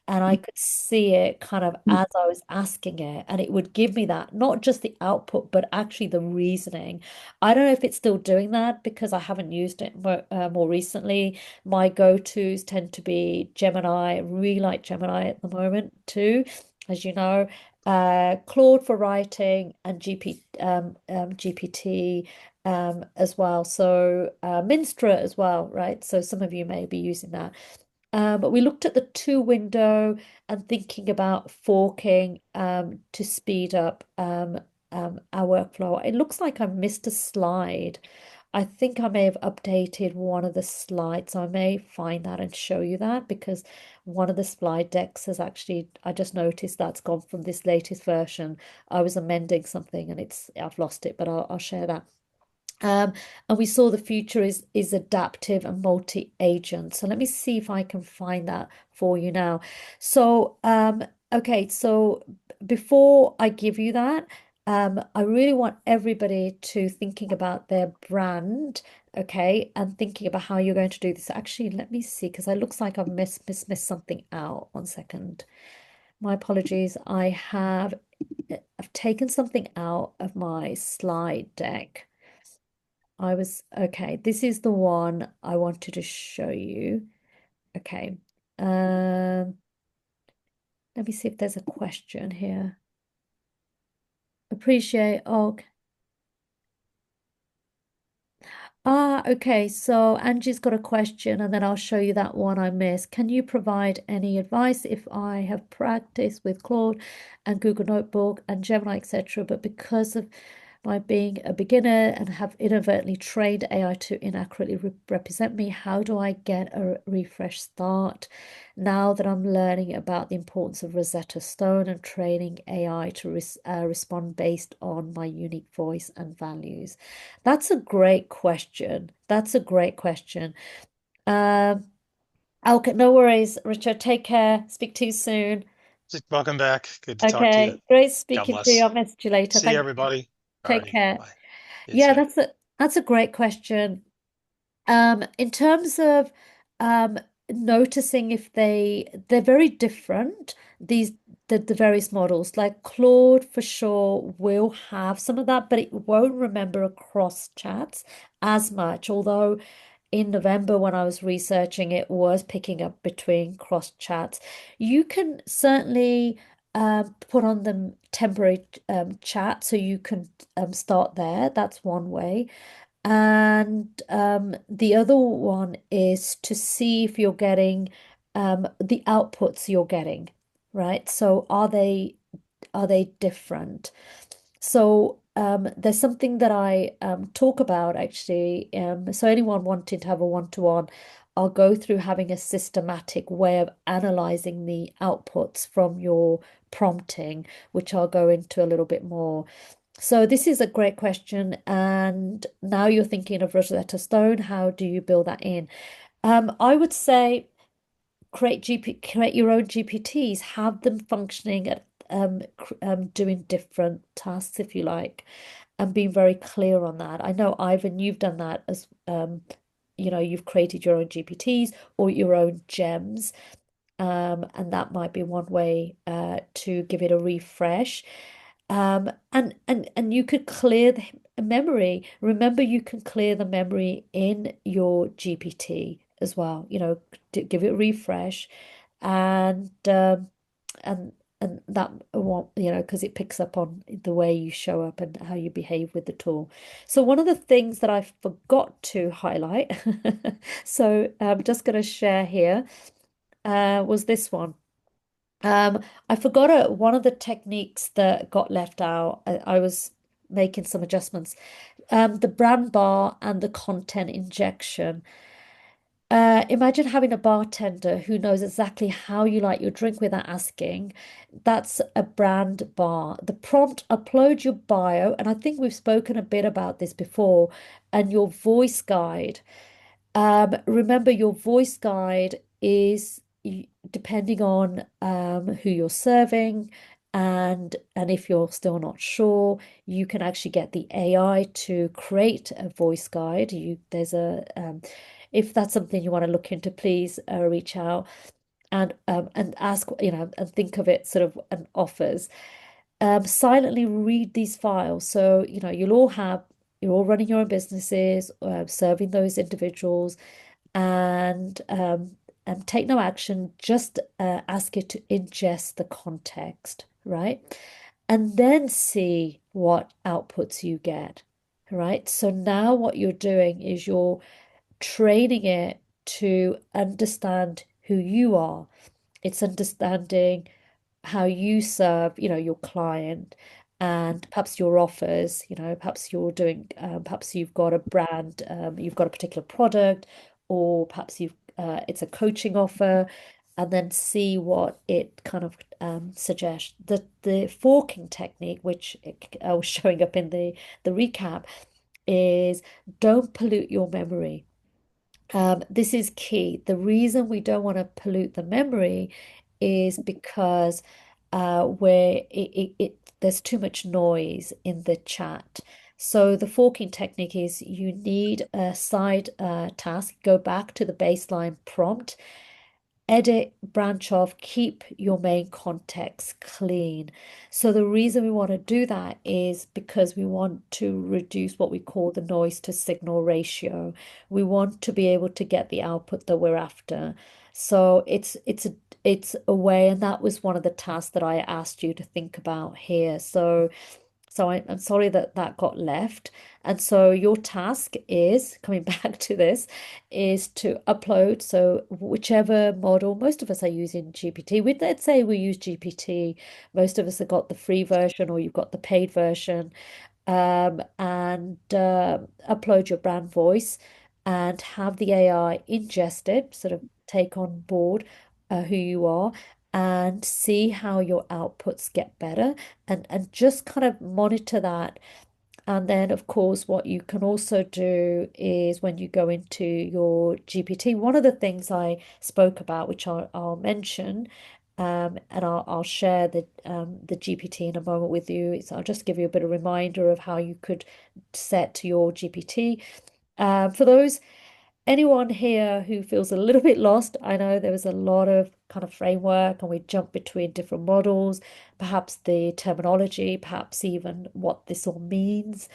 And I could see it kind of as I was asking it, and it would give me that, not just the output, but actually the reasoning. I don't know if it's still doing that because I haven't used it more recently. My go-tos tend to be Gemini. I really like Gemini at the moment too, as you know. Claude for writing and GPT as well. So Minstra as well, right? So some of you may be using that. But we looked at the two window and thinking about forking to speed up our workflow. It looks like I missed a slide. I think I may have updated one of the slides. So I may find that and show you that because one of the slide decks has actually, I just noticed that's gone from this latest version. I was amending something and I've lost it, but I'll share that. And we saw the future is adaptive and multi-agent. So let me see if I can find that for you now. So okay, so before I give you that, I really want everybody to thinking about their brand, okay, and thinking about how you're going to do this. Actually, let me see, because it looks like I've missed something out. 1 second. My apologies. I've taken something out of my slide deck. Okay, this is the one I wanted to show you. Okay. Let me see if there's a question here. Appreciate, okay. So Angie's got a question, and then I'll show you that one I missed. Can you provide any advice if I have practiced with Claude and Google Notebook and Gemini, etc., but because of my being a beginner and have inadvertently trained AI to inaccurately represent me, how do I get a refresh start now that I'm learning about the importance of Rosetta Stone and training AI to respond based on my unique voice and values? That's a great question. That's a great question. Okay, no worries, Richard. Take care. Speak to you soon. Welcome back. Good to talk to you. Okay, great God speaking to you. bless. I'll message you later. See you, Thank you. everybody. Take Alrighty. care. Bye. You Yeah, too. that's a great question. In terms of noticing if they're very different, the various models, like Claude for sure will have some of that, but it won't remember across chats as much. Although in November when I was researching, it was picking up between cross chats. You can certainly put on them temporary chat, so you can start there. That's one way. And the other one is to see if you're getting the outputs you're getting, right? So are they different? So there's something that I talk about actually. So anyone wanting to have a one-to-one, I'll go through having a systematic way of analyzing the outputs from your prompting, which I'll go into a little bit more. So this is a great question. And now you're thinking of Rosetta Stone. How do you build that in? I would say create your own GPTs, have them functioning at doing different tasks if you like, and being very clear on that. I know Ivan, you've done that as you've created your own GPTs or your own gems. And that might be one way to give it a refresh. And you could clear the memory. Remember, you can clear the memory in your GPT as well. Give it a refresh, and and and that won't, because it picks up on the way you show up and how you behave with the tool. So one of the things that I forgot to highlight, so I'm just going to share here, was this one. I forgot one of the techniques that got left out. I was making some adjustments. The brand bar and the content injection. Imagine having a bartender who knows exactly how you like your drink without asking. That's a brand bar. The prompt, upload your bio, and I think we've spoken a bit about this before, and your voice guide. Remember, your voice guide is depending on who you're serving And if you're still not sure, you can actually get the AI to create a voice guide. There's a if that's something you want to look into, please reach out and ask, and think of it sort of an offers. Silently read these files. So, you're all running your own businesses, serving those individuals, and take no action. Just ask it to ingest the context, right? And then see what outputs you get, right? So now what you're doing is you're training it to understand who you are. It's understanding how you serve, your client, and perhaps your offers, perhaps you're doing, perhaps you've got a brand, you've got a particular product, or perhaps it's a coaching offer, and then see what it kind of suggests. The forking technique, which was showing up in the recap, is don't pollute your memory. This is key. The reason we don't want to pollute the memory is because where there's too much noise in the chat. So the forking technique is you need a side task, go back to the baseline prompt, edit, branch off, keep your main context clean. So the reason we want to do that is because we want to reduce what we call the noise to signal ratio. We want to be able to get the output that we're after. So it's a way, and that was one of the tasks that I asked you to think about here. So I'm sorry that that got left. And so your task is, coming back to this, is to upload. So whichever model, most of us are using GPT. Let's say we use GPT. Most of us have got the free version, or you've got the paid version. And upload your brand voice and have the AI ingest it, sort of take on board who you are, and see how your outputs get better, and just kind of monitor that. And then, of course, what you can also do is when you go into your GPT, one of the things I spoke about, which I'll mention, and I'll share the GPT in a moment with you. So I'll just give you a bit of reminder of how you could set your GPT. For anyone here who feels a little bit lost, I know there was a lot of kind of framework and we jump between different models, perhaps the terminology, perhaps even what this all means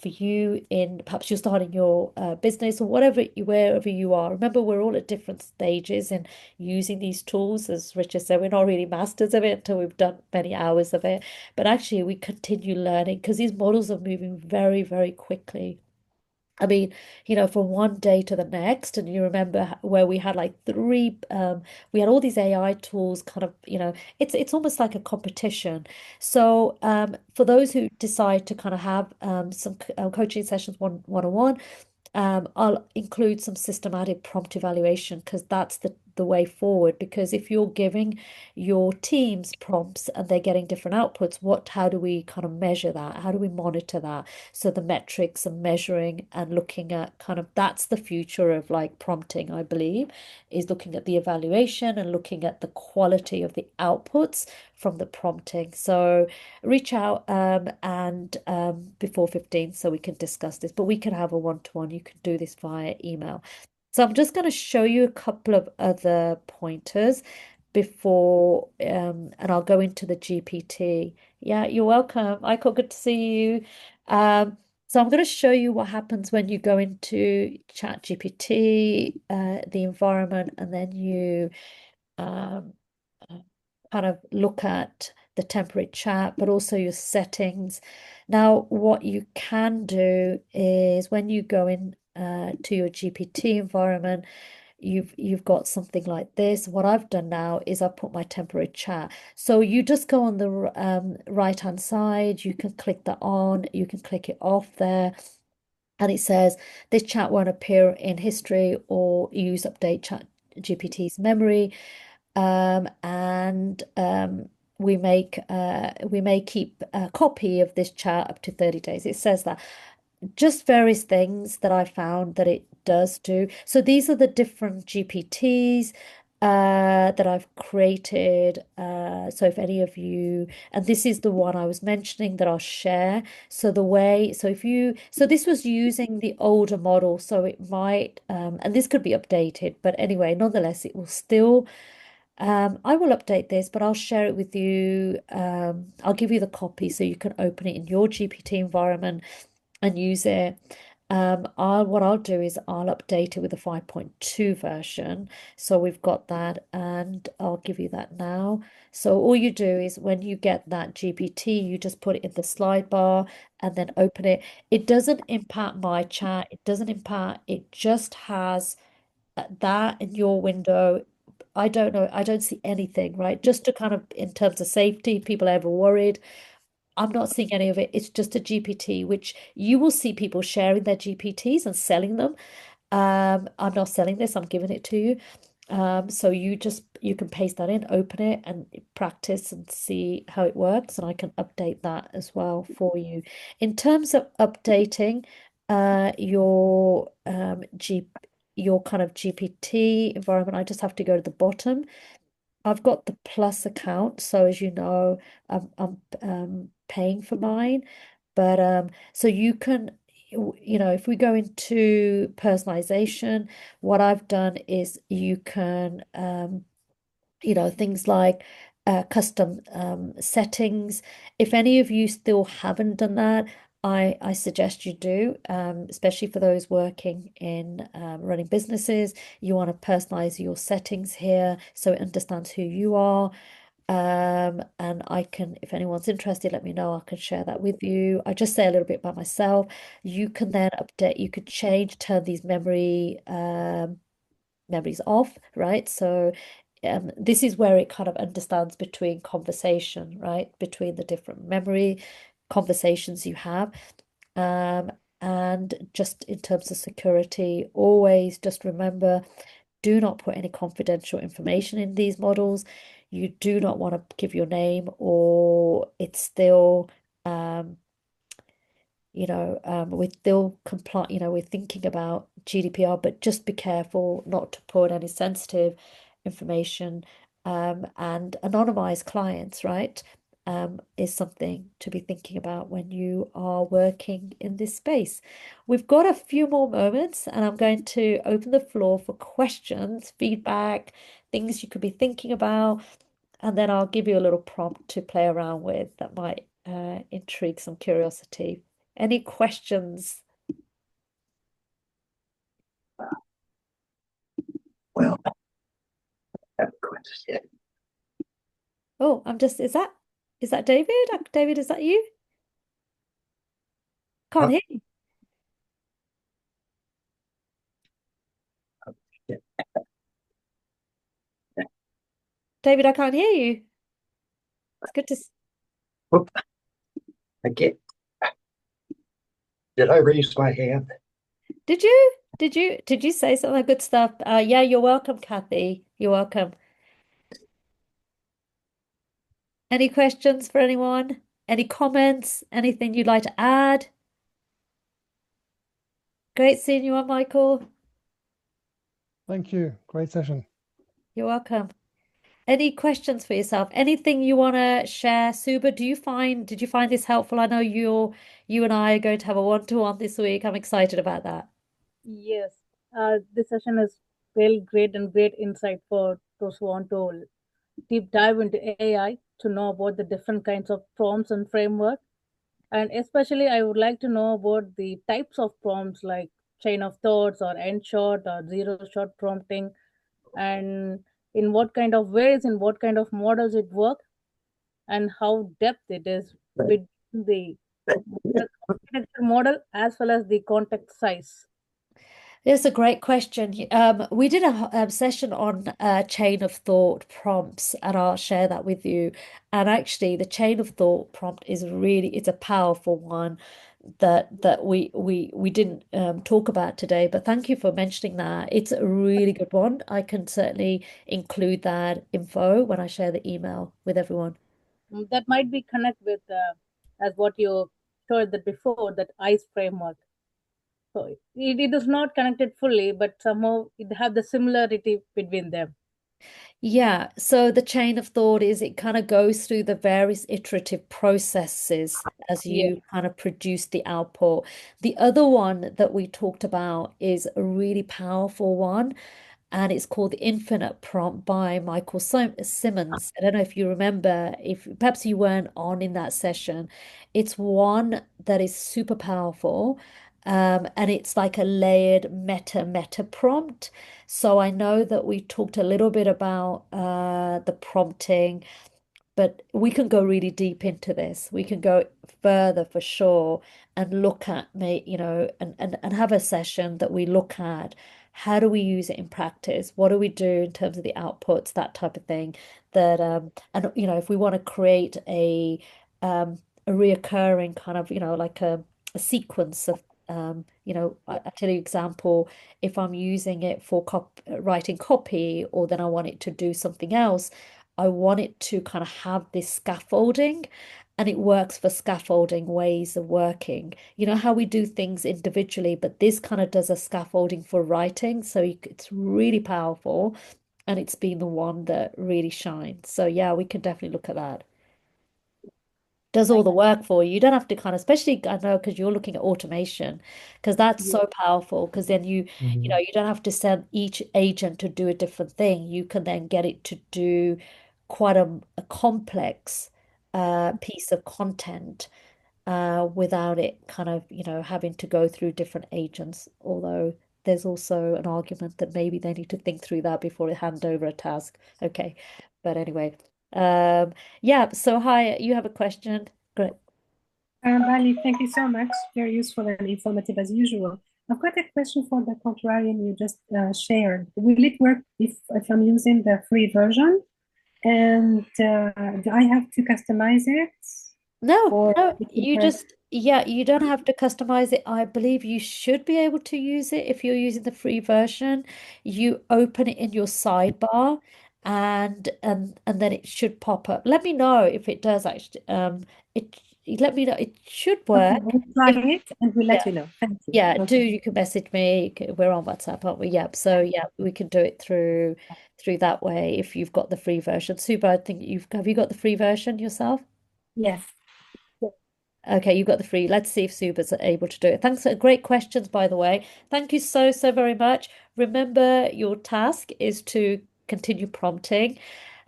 for you, in perhaps you're starting your business or wherever you are. Remember, we're all at different stages in using these tools. As Richard said, we're not really masters of it until we've done many hours of it. But actually, we continue learning because these models are moving very, very quickly. I mean, from one day to the next, and you remember where we had like we had all these AI tools kind of, it's almost like a competition. So for those who decide to kind of have some coaching sessions one-on-one, I'll include some systematic prompt evaluation because that's the way forward. Because if you're giving your teams prompts and they're getting different outputs, how do we kind of measure that? How do we monitor that? So the metrics and measuring and looking at kind of that's the future of like prompting, I believe, is looking at the evaluation and looking at the quality of the outputs from the prompting. So reach out and before 15 so we can discuss this, but we can have a one-to-one. You can do this via email. So I'm just going to show you a couple of other pointers before and I'll go into the GPT. Yeah, you're welcome. Michael, good to see you. So I'm going to show you what happens when you go into ChatGPT, the environment, and then you um, kind of look at the temporary chat, but also your settings. Now, what you can do is when you go in to your GPT environment, you've got something like this. What I've done now is I put my temporary chat. So you just go on the right hand side. You can click that on. You can click it off there. And it says this chat won't appear in history or use update chat GPT's memory. And we may keep a copy of this chat up to 30 days. It says that. Just various things that I found that it does do. So these are the different GPTs. that I've created. So if any of you, and this is the one I was mentioning that I'll share. So this was using the older model, so it might, and this could be updated, but anyway, nonetheless, it will still, I will update this, but I'll share it with you. I'll give you the copy so you can open it in your GPT environment and use it. What I'll do is I'll update it with the 5.2 version. So we've got that, and I'll give you that now. So all you do is when you get that GPT, you just put it in the slide bar and then open it. It doesn't impact my chat. It doesn't impact, it just has that in your window. I don't know. I don't see anything, right? Just to kind of, in terms of safety, people are ever worried. I'm not seeing any of it. It's just a GPT, which you will see people sharing their GPTs and selling them. I'm not selling this, I'm giving it to you. So you can paste that in, open it, and practice and see how it works, and I can update that as well for you. In terms of updating your kind of GPT environment, I just have to go to the bottom. I've got the Plus account, so as you know, I'm paying for mine. But so you can, if we go into personalization, what I've done is you can, things like custom settings. If any of you still haven't done that, I suggest you do, especially for those working in running businesses. You want to personalize your settings here so it understands who you are. And I can, if anyone's interested, let me know. I can share that with you. I just say a little bit about myself. You can then update, you could turn these memories off, right? So this is where it kind of understands between conversation, right? Between the different memory conversations you have. And just in terms of security, always just remember, do not put any confidential information in these models. You do not want to give your name, or it's still we're still comply, we're thinking about GDPR, but just be careful not to put any sensitive information, and anonymize clients, right? Is something to be thinking about when you are working in this space. We've got a few more moments, and I'm going to open the floor for questions, feedback, things you could be thinking about, and then I'll give you a little prompt to play around with that might intrigue some curiosity. Any questions? Well, I have a question. Oh, is that David? David, is that you? Can't hear you. David, I can't hear you. It's good to Whoop. Again. Did I raise my hand? Did you? Did you say some good stuff? Yeah, you're welcome, Kathy. You're welcome. Any questions for anyone? Any comments? Anything you'd like to add? Great seeing you on, Michael. Thank you. Great session. You're welcome. Any questions for yourself? Anything you want to share? Suba, did you find this helpful? I know you and I are going to have a one-to-one this week. I'm excited about that. Yes, this session is very great and great insight for those who want to deep dive into AI to know about the different kinds of prompts and framework. And especially, I would like to know about the types of prompts like chain of thoughts or end shot or zero shot prompting, and in what kind of ways, in what kind of models it works, and how depth it is between the architecture model as well as the context size. It's a great question. We did a session on chain of thought prompts, and I'll share that with you. And actually, the chain of thought prompt it's a powerful one that we didn't talk about today. But thank you for mentioning that. It's a really good one. I can certainly include that info when I share the email with everyone. That might be connect with as what you showed that before, that ICE framework. So it is not connected fully, but somehow it have the similarity between them. Yeah, so the chain of thought is it kind of goes through the various iterative processes as Yeah. you kind of produce the output. The other one that we talked about is a really powerful one, and it's called The Infinite Prompt by Michael Simmons. I don't know if you remember, if perhaps you weren't on in that session. It's one that is super powerful, and it's like a layered meta prompt. So I know that we talked a little bit about the prompting, but we can go really deep into this. We can go further for sure and look at and have a session that we look at how do we use it in practice? What do we do in terms of the outputs, that type of thing. That and if we want to create a reoccurring kind of, like a sequence of I tell you example, if I'm using it for writing copy, or then I want it to do something else, I want it to kind of have this scaffolding, and it works for scaffolding ways of working. You know how we do things individually, but this kind of does a scaffolding for writing. So it's really powerful, and it's been the one that really shines. So yeah, we can definitely look at that. Does all the work for you. You don't have to kind of, especially I know because you're looking at automation, because that's Yeah. so powerful. Because then Mhm. you don't have to send each agent to do a different thing. You can then get it to do quite a complex piece of content without it kind of, having to go through different agents. Although there's also an argument that maybe they need to think through that before they hand over a task. Okay. But anyway, um, yeah. So hi, you have a question? Great. Ali, thank you so much. Very useful and informative as usual. I've got a question for the contrarian you just shared. Will it work if I'm using the free version? And do I have to customize it? No, Or no, it will you work? just, yeah, you don't have to customize it. I believe you should be able to use it if you're using the free version. You open it in your sidebar, and then it should pop up. Let me know if it does actually. It let me know. It should Okay, work. we'll try If it and we'll let Yeah, you know. Thank you. yeah, do Okay. you can message me. We're on WhatsApp, aren't we? Yep. So yeah, we can do it through that way if you've got the free version. Super, I think have you got the free version yourself? Yes. Okay, you've got the free. Let's see if Suba's able to do it. Thanks for great questions, by the way. Thank you so, so very much. Remember, your task is to continue prompting.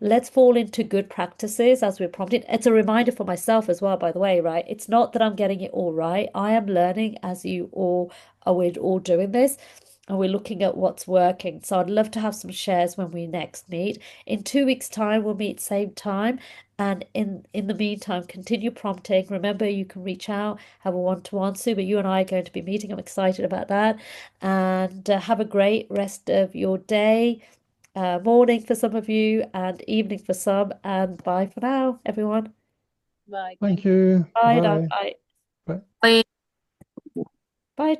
Let's fall into good practices as we're prompting. It's a reminder for myself as well, by the way, right? It's not that I'm getting it all right. I am learning as you all are, we're all doing this, and we're looking at what's working. So I'd love to have some shares when we next meet. In 2 weeks' time, we'll meet same time. And in the meantime, continue prompting. Remember, you can reach out, have a one-to-one. Suba, you and I are going to be meeting. I'm excited about that. And have a great rest of your day, morning for some of you, and evening for some. And bye for now, everyone. Bye. Thank Thank you. you. Bye now. Bye. Bye. Bye. Bye.